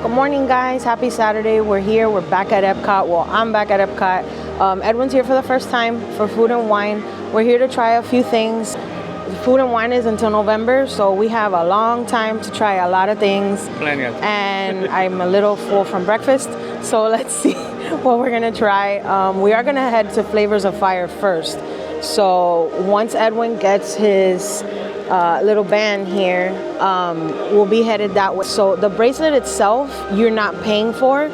Good morning, guys. Happy Saturday. We're here. We're back at Epcot. Well, I'm back at Epcot. Edwin's here for the first time for food and wine. We're here to try a few things. Food and wine is until November, so we have a long time to try a lot of things. Plenty of time. And I'm a little full from breakfast, so let's see what we're gonna try. We are gonna head to Flavors of Fire first. So once Edwin gets his little band here, we'll be headed that way. So the bracelet itself, you're not paying for.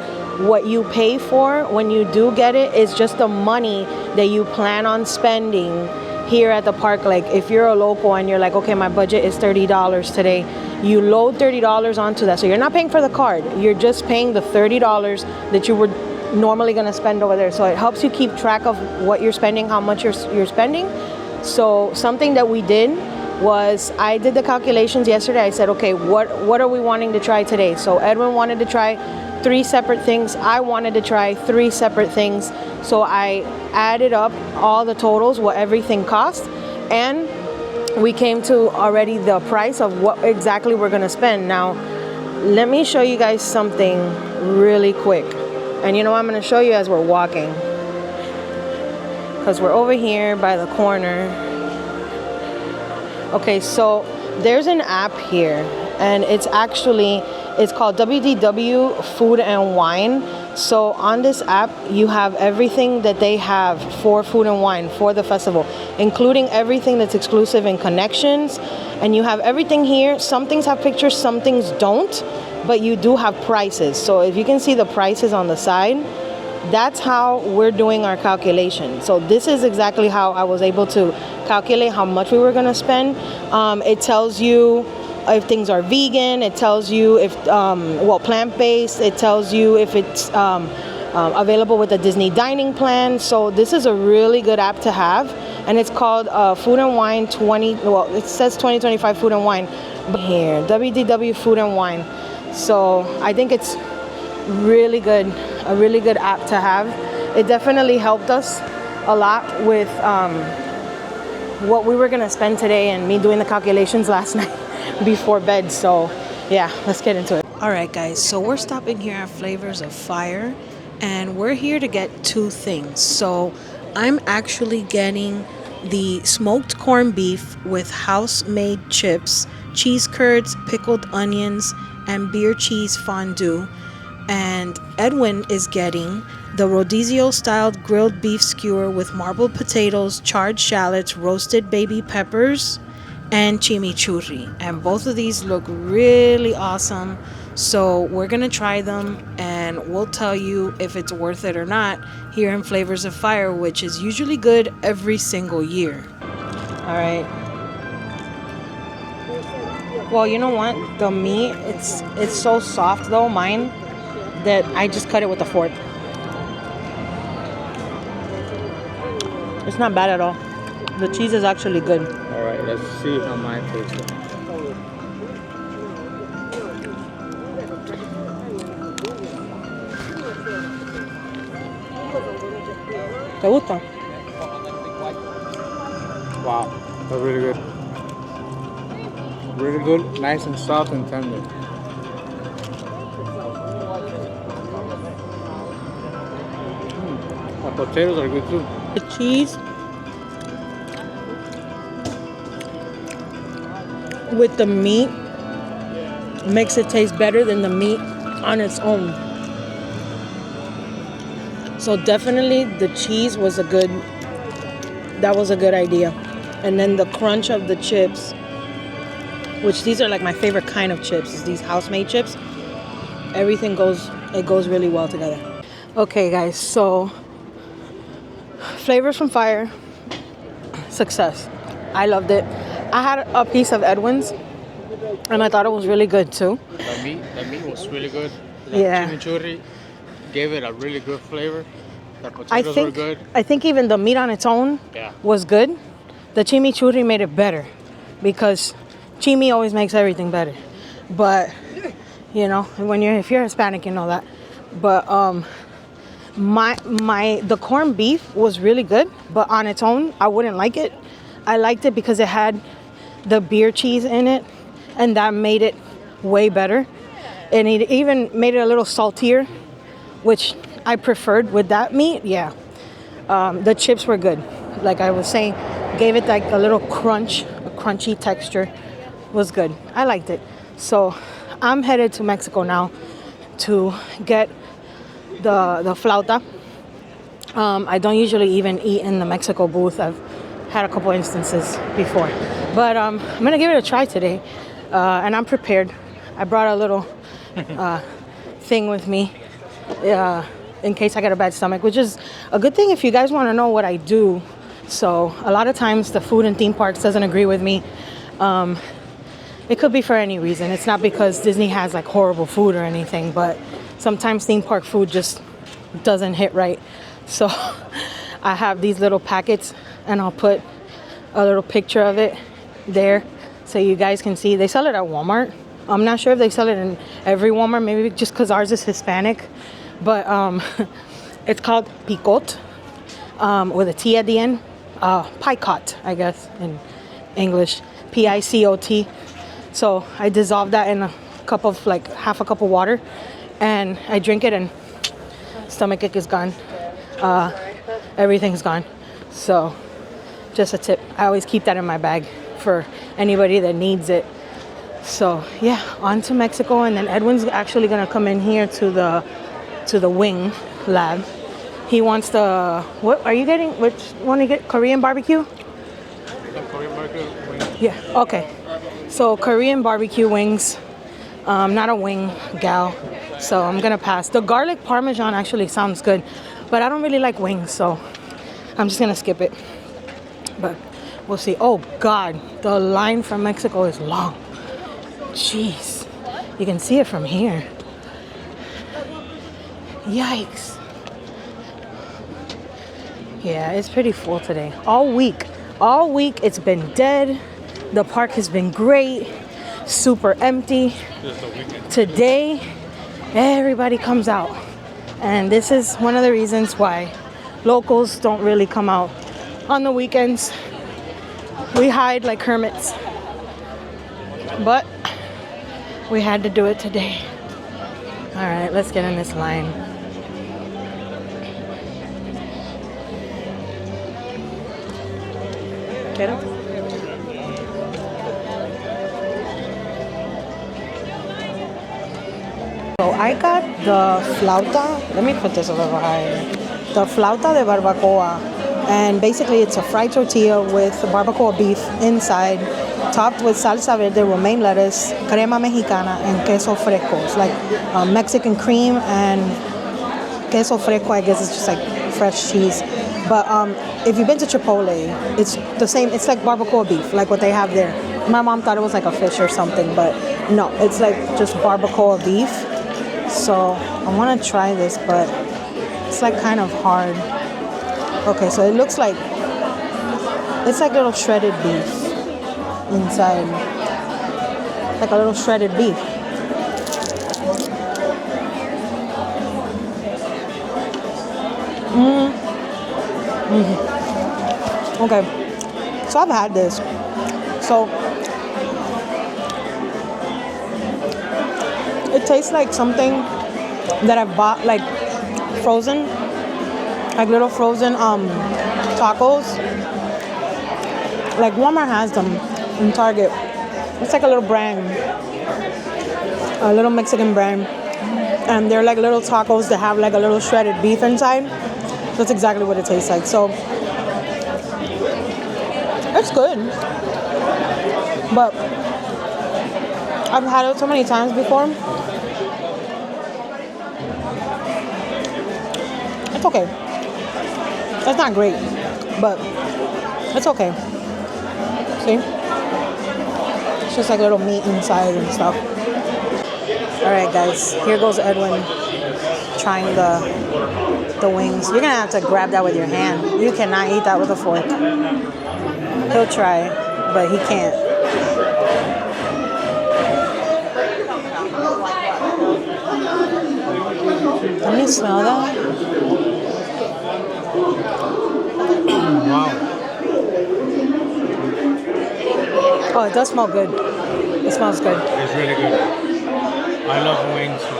What you pay for when you do get it is just the money that you plan on spending here at the park. Like if you're a local and you're like, okay, my budget is $30 today, you load $30 onto that. So you're not paying for the card, you're just paying the $30 that you were normally going to spend over there. So it helps you keep track of what you're spending, how much you're spending. So something that we did was, I did the calculations yesterday. I said, okay, what are we wanting to try today? So Edwin wanted to try 3 separate things. I wanted to try 3 separate things. So I added up all the totals, what everything cost, and we came to already the price of what exactly we're gonna spend. Now, let me show you guys something really quick. And you know, I'm gonna show you as we're walking, because we're over here by the corner. Okay, so there's an app here, and it's called WDW Food and Wine. So on this app, you have everything that they have for food and wine for the festival, including everything that's exclusive in connections. And you have everything here. Some things have pictures, some things don't, but you do have prices. So if you can see the prices on the side, that's how we're doing our calculation. So this is exactly how I was able to calculate how much we were gonna spend. It tells you if things are vegan, it tells you if, plant-based, it tells you if it's available with a Disney dining plan. So this is a really good app to have, and it's called Food and Wine it says 2025 Food and Wine, but here, WDW Food and Wine. So I think it's really good, a really good app to have. It definitely helped us a lot with what we were gonna spend today, and me doing the calculations last night before bed. So yeah, let's get into it. All right, guys, so we're stopping here at Flavors of Fire, and we're here to get 2 things. So I'm actually getting the smoked corned beef with house-made chips, cheese curds, pickled onions, and beer cheese fondue. And Edwin is getting the Rodizio-styled grilled beef skewer with marbled potatoes, charred shallots, roasted baby peppers, and chimichurri. And both of these look really awesome. So we're gonna try them, and we'll tell you if it's worth it or not here in Flavors of Fire, which is usually good every single year. All right. Well, you know what? The meat, it's so soft though, mine, that I just cut it with a fork. It's not bad at all. The cheese is actually good. All right, let's see how mine tastes like. ¿Te gusta? Wow, that's really good. Really good, nice and soft and tender. The potatoes are good too. The cheese with the meat makes it taste better than the meat on its own. So definitely the cheese was a good idea. And then the crunch of the chips, which these are like my favorite kind of chips, is these house-made chips. Everything goes really well together. Okay, guys, so Flavors from Fire, success. I loved it. I had a piece of Edwin's, and I thought it was really good too. The meat was really good. The chimichurri gave it a really good flavor. The potatoes were good. I think even the meat on its own was good. The chimichurri made it better, because chimi always makes everything better. But you know, if you're Hispanic, you know that. But the corned beef was really good, but on its own I wouldn't like it. I liked it because it had the beer cheese in it, and that made it way better. And it even made it a little saltier, which I preferred with that meat. Yeah. The chips were good. Like I was saying, gave it like a little crunch, a crunchy texture. Was good. I liked it. So I'm headed to Mexico now to get the flauta. I don't usually even eat in the Mexico booth. I've had a couple instances before, but I'm gonna give it a try today, and I'm prepared. I brought a little thing with me in case I get a bad stomach, which is a good thing if you guys want to know what I do. So a lot of times the food in theme parks doesn't agree with me. It could be for any reason. It's not because Disney has like horrible food or anything, but sometimes theme park food just doesn't hit right. So I have these little packets and I'll put a little picture of it there so you guys can see. They sell it at Walmart. I'm not sure if they sell it in every Walmart, maybe just because ours is Hispanic. But it's called picot with a T at the end. Picot, I guess, in English. Picot. So I dissolve that in a cup of, like, half a cup of water. And I drink it and stomach ache is gone. Everything's gone. So just a tip. I always keep that in my bag for anybody that needs it. So yeah, on to Mexico, and then Edwin's actually gonna come in here to the wing lab. He wants the, what are you getting? Which one you get? Korean barbecue? Korean barbecue wings. Yeah, okay. So Korean barbecue wings. Not a wing gal, so I'm gonna pass. The garlic parmesan actually sounds good, but I don't really like wings, so I'm just gonna skip it. But we'll see. Oh God, the line from Mexico is long. Jeez, you can see it from here. Yikes. Yeah, it's pretty full today. All week it's been dead. The park has been great, super empty. Today, everybody comes out. And this is one of the reasons why locals don't really come out on the weekends. We hide like hermits. But we had to do it today. All right, let's get in this line. Get it? So I got the flauta. Let me put this a little higher. The flauta de barbacoa. And basically it's a fried tortilla with barbacoa beef inside, topped with salsa verde, romaine lettuce, crema mexicana, and queso fresco. It's like Mexican cream and queso fresco, I guess it's just like fresh cheese. But if you've been to Chipotle, it's the same. It's like barbacoa beef, like what they have there. My mom thought it was like a fish or something, but no, it's like just barbacoa beef. So I want to try this, but it's like kind of hard. Okay, so it looks like it's like little shredded beef inside, like a little shredded beef. Okay, so I've had this. So it tastes like something that I've bought, like frozen, like little frozen tacos. Like Walmart has them in Target. It's like a little brand, a little Mexican brand, and they're like little tacos that have like a little shredded beef inside. That's exactly what it tastes like. So it's good, but I've had it so many times before. It's okay. It's not great, but it's okay. See? It's just like little meat inside and stuff. Alright guys, here goes Edwin trying the wings. You're gonna have to grab that with your hand. You cannot eat that with a fork. He'll try, but he can't. Can you smell that? Wow. Oh, it does smell good. It smells good. It's really good. I love wings. So.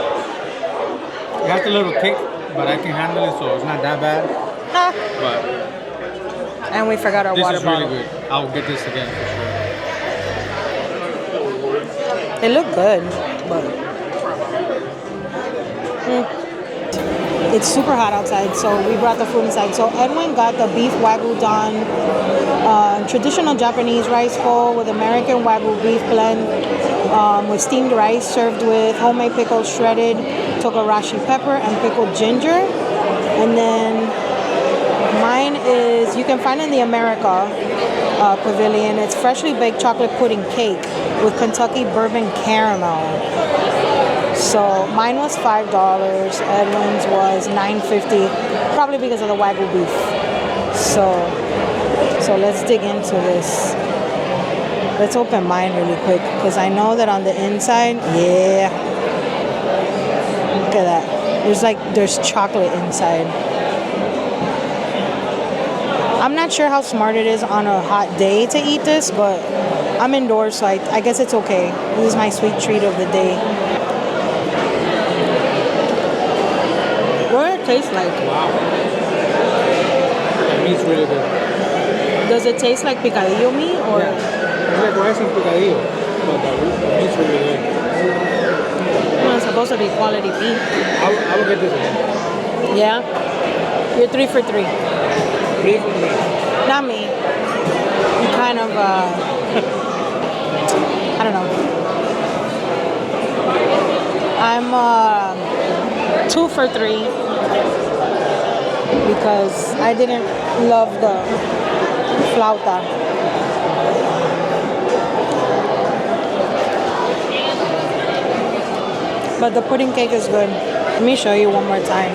It has a little kick, but I can handle it, so it's not that bad. But and we forgot our water bottle. This is really good. I'll get this again for sure. They look good, but it's super hot outside, so we brought the food inside. So Edwin got the beef Wagyu don, traditional Japanese rice bowl with American Wagyu beef blend, with steamed rice served with homemade pickles shredded, togarashi pepper, and pickled ginger. And then mine is, you can find in the America Pavilion. It's freshly baked chocolate pudding cake with Kentucky bourbon caramel. So mine was $5. Edwin's was $9.50, probably because of the Wagyu beef. So let's dig into this. Let's open mine really quick because I know that on the inside, yeah. Look at that. There's chocolate inside. I'm not sure how smart it is on a hot day to eat this, but I'm indoors, so I guess it's okay. This is my sweet treat of the day. What does it taste like? Wow. That meat's really good. Does it taste like picadillo meat or? Yeah. It's like rice and picadillo, but the meat's really good. Well, it's supposed to be quality beef. I will get this again. Yeah? You're 3 for 3. 3 for 3. Not me. I'm kind of, I don't know. I'm 2 for 3 because I didn't love the flauta. But the pudding cake is good. Let me show you one more time.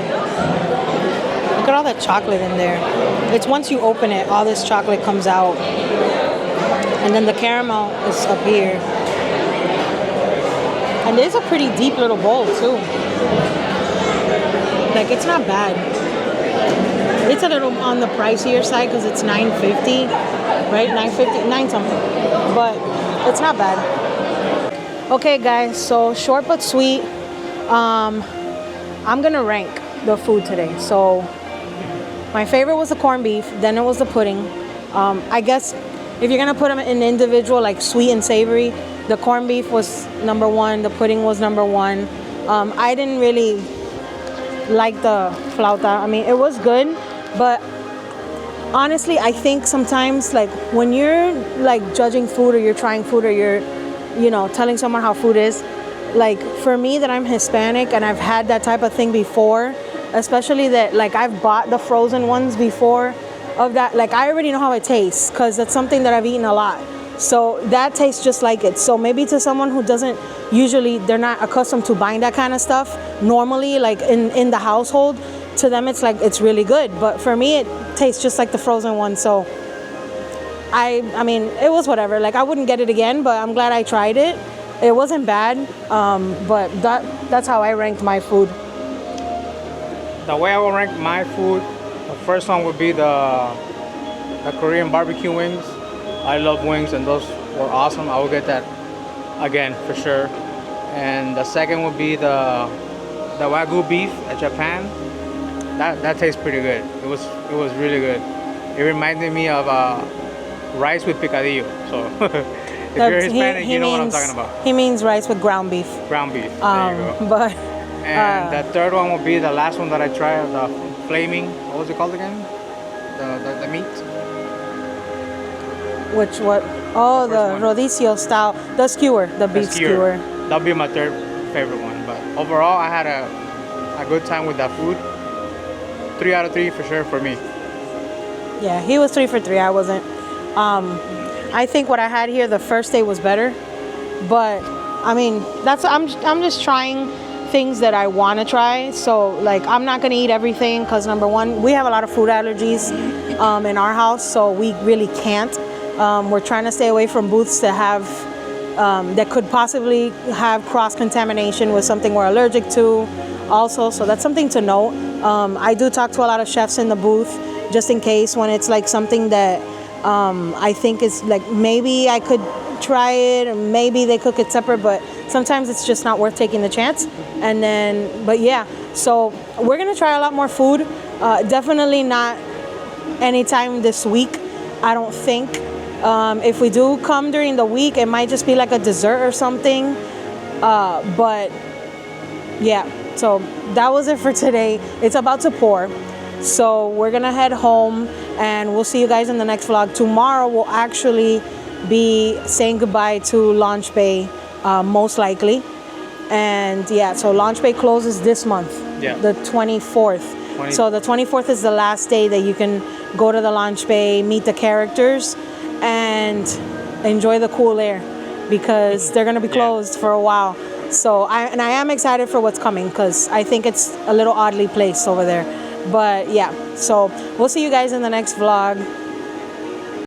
Look at all that chocolate in there. It's once you open it, all this chocolate comes out. And then the caramel is up here. And there's a pretty deep little bowl too. Like, it's not bad. It's a little on the pricier side because it's $9.50, right? $9 something. But it's not bad. Okay, guys, so short but sweet. I'm gonna rank the food today. So my favorite was the corned beef, then it was the pudding. I guess if you're gonna put them in individual, like sweet and savory, the corned beef was number 1, the pudding was number 1. I didn't really like the flauta. I mean, it was good, but honestly, I think sometimes, like, when you're like judging food or you're trying food or you're, you know, telling someone how food is, like, for me that I'm Hispanic and I've had that type of thing before, especially that, like, I've bought the frozen ones before of that, like, I already know how it tastes because that's something that I've eaten a lot. So that tastes just like it. So maybe to someone who doesn't usually, they're not accustomed to buying that kind of stuff normally, like in the household, to them it's like, it's really good. But for me, it tastes just like the frozen one. So I mean, it was whatever. Like, I wouldn't get it again, but I'm glad I tried it. It wasn't bad, but that's how I ranked my food. The way I would rank my food, the first one would be the Korean barbecue wings. I love wings, and those were awesome. I will get that again for sure. And the second would be the Wagyu beef at Japan. That tastes pretty good. It was really good. It reminded me of rice with picadillo. So if you're Hispanic, you know what I'm talking about. He means rice with ground beef. Ground beef. There you go. But and the third one will be the last one that I tried, the flaming. What was it called again? The meat. What? Oh, the rodicio style, the skewer, the beef skewer. That'll be my third favorite one. But overall, I had a good time with that food. 3 out of 3 for sure for me. Yeah, he was 3 for 3. I wasn't. I think what I had here the first day was better, but I mean, I'm just trying things that I want to try. So, like, I'm not gonna eat everything because, number one, we have a lot of food allergies in our house, so we really can't. We're trying to stay away from booths that have that could possibly have cross-contamination with something we're allergic to also. So that's something to note. I do talk to a lot of chefs in the booth just in case when it's like something that I think is like maybe I could try it, or maybe they cook it separate, but sometimes it's just not worth taking the chance. And then, but yeah, so we're gonna try a lot more food. Definitely not anytime this week, I don't think. If we do come during the week, it might just be like a dessert or something. But yeah, so that was it for today. It's about to pour, so we're gonna head home, and we'll see you guys in the next vlog. Tomorrow we'll actually be saying goodbye to Launch Bay, most likely. And yeah, so Launch Bay closes this month, the 24th. So the 24th is the last day that you can go to the Launch Bay, meet the characters, and enjoy the cool air, because they're gonna be closed for a while. So I am excited for what's coming, because I think it's a little oddly placed over there. But yeah, so we'll see you guys in the next vlog.